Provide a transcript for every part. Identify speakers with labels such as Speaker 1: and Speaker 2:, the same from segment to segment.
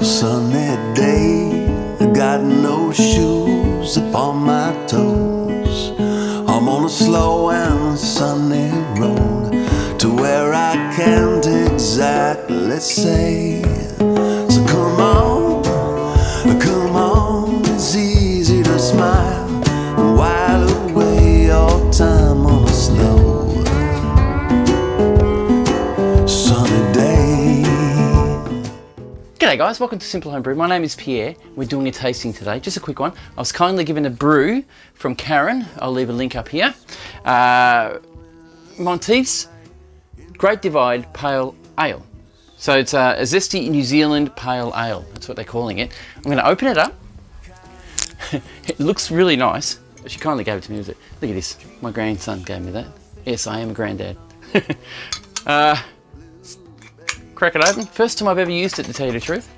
Speaker 1: Sunny day, got no shoes upon my toes. I'm on a slow and sunny road to where I can't exactly say. So come on, it's easy to smile and while away your time on a slow sunny day.
Speaker 2: G'day guys, welcome to Simple Home Brew. My name is Pierre. We're doing a tasting today, just a quick one. I was kindly given a brew from Karen. I'll leave a link up here. Monteith's Great Divide Pale Ale. So it's a zesty New Zealand Pale Ale. That's what they're calling it. I'm going to open it up. It looks really nice. She kindly gave it to me. Look at this. My grandson gave me that. Yes, I am a granddad. Crack it open. First time I've ever used it, to tell you the truth.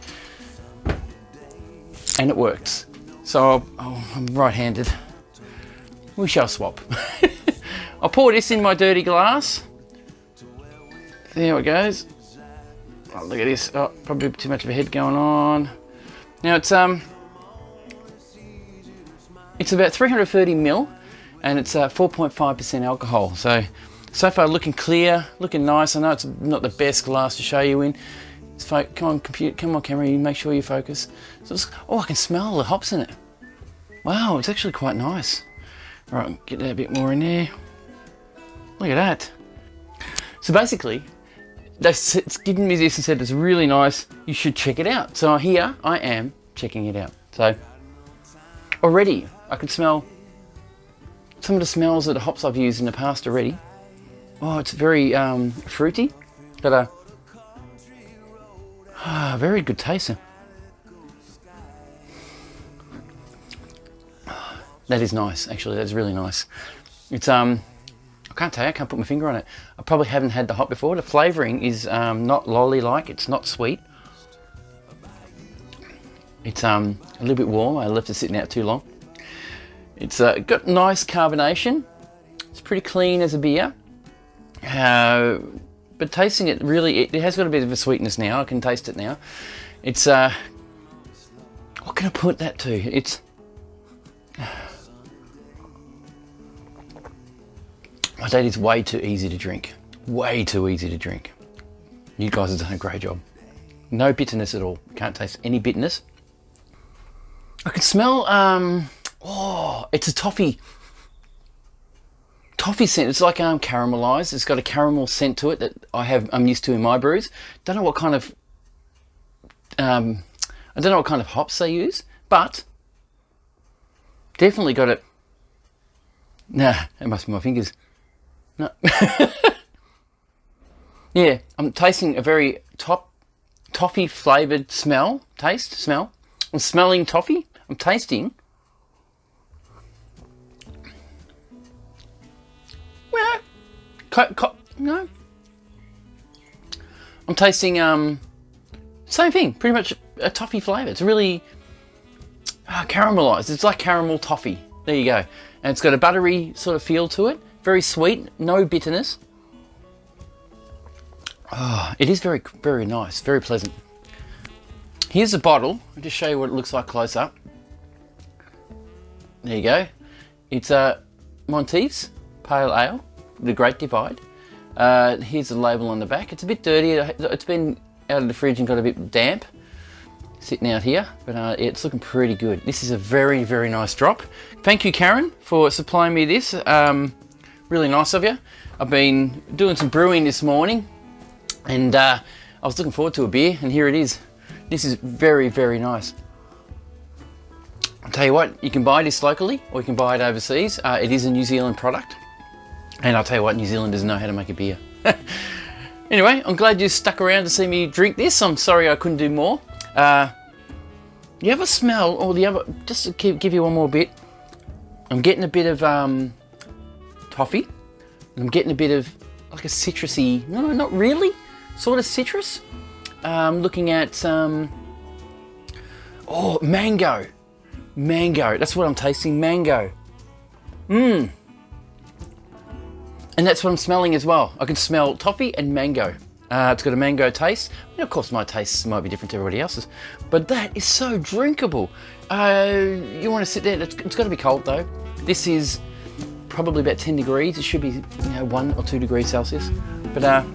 Speaker 2: And it works. So I'm right-handed. We shall swap. I'll pour this in my dirty glass. There it goes. Oh, look at this. Oh, probably too much of a head going on. Now it's about 330 ml, and it's 4.5% alcohol. So far looking clear, looking nice. I know it's not the best glass to show you in. Come on, computer, come on, camera, you make sure you focus. So I can smell the hops in it. Wow, it's actually quite nice. All right, get that a bit more in there. Look at that. So basically, it's given me this and said it's really nice. You should check it out. So here I am checking it out. So already I can smell some of the smells of the hops I've used in the past already. Oh, it's very fruity. Got a very good taster. That is nice, actually. That's really nice. It's I can't tell you, I can't put my finger on it. I probably haven't had the hop before. The flavouring is not lolly-like. It's not sweet. It's a little bit warm. I left it sitting out too long. It's got nice carbonation. It's pretty clean as a beer. But tasting it really, it has got a bit of a sweetness now. I can taste it now. It's what can I put that to? It's that is way too easy to drink. Way too easy to drink. You guys have done a great job. No bitterness at all. Can't taste any bitterness. I can smell it's a toffee scent. It's like caramelized. It's got a caramel scent to it that I'm used to in my brews. Don't know what kind of I don't know what kind of hops they use, but definitely got it. Nah, it must be my fingers. No. Yeah, I'm tasting a very toffee flavored smell. I'm smelling toffee. I'm tasting. No. I'm tasting same thing, pretty much a toffee flavour. It's really caramelised. It's like caramel toffee. There you go. And it's got a buttery sort of feel to it. Very sweet, no bitterness. Oh, it is very, very nice, very pleasant. Here's the bottle. I'll just show you what it looks like close up. There you go. It's Monteith's Pale Ale, the Great Divide. Here's the label on the back. It's a bit dirty. It's been out of the fridge and got a bit damp sitting out here, but it's looking pretty good. This is a very, very nice drop. Thank you, Karen, for supplying me this. Really nice of you. I've been doing some brewing this morning, and I was looking forward to a beer, and here it is. This is very, very nice. I'll tell you what, you can buy this locally or you can buy it overseas. It is a New Zealand product. And I'll tell you what, New Zealanders know how to make a beer. Anyway, I'm glad you stuck around to see me drink this. I'm sorry I couldn't do more. You have a smell, or just to give you one more bit. I'm getting a bit of toffee. And I'm getting a bit of like a citrusy, no, not really, sort of citrus. Looking at mango. Mango, that's what I'm tasting, mango. And that's what I'm smelling as well. I can smell toffee and mango. It's got a mango taste. Of course, my tastes might be different to everybody else's, but that is so drinkable. You want to sit there. It's got to be cold though. This is probably about 10 degrees. It should be 1 or 2 degrees Celsius. But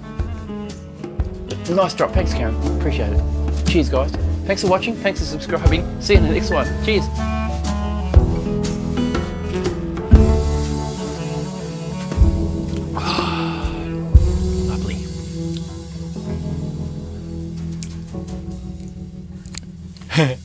Speaker 2: nice drop. Thanks, Karen. Appreciate it. Cheers, guys. Thanks for watching. Thanks for subscribing. See you in the next one. Cheers. Lovely.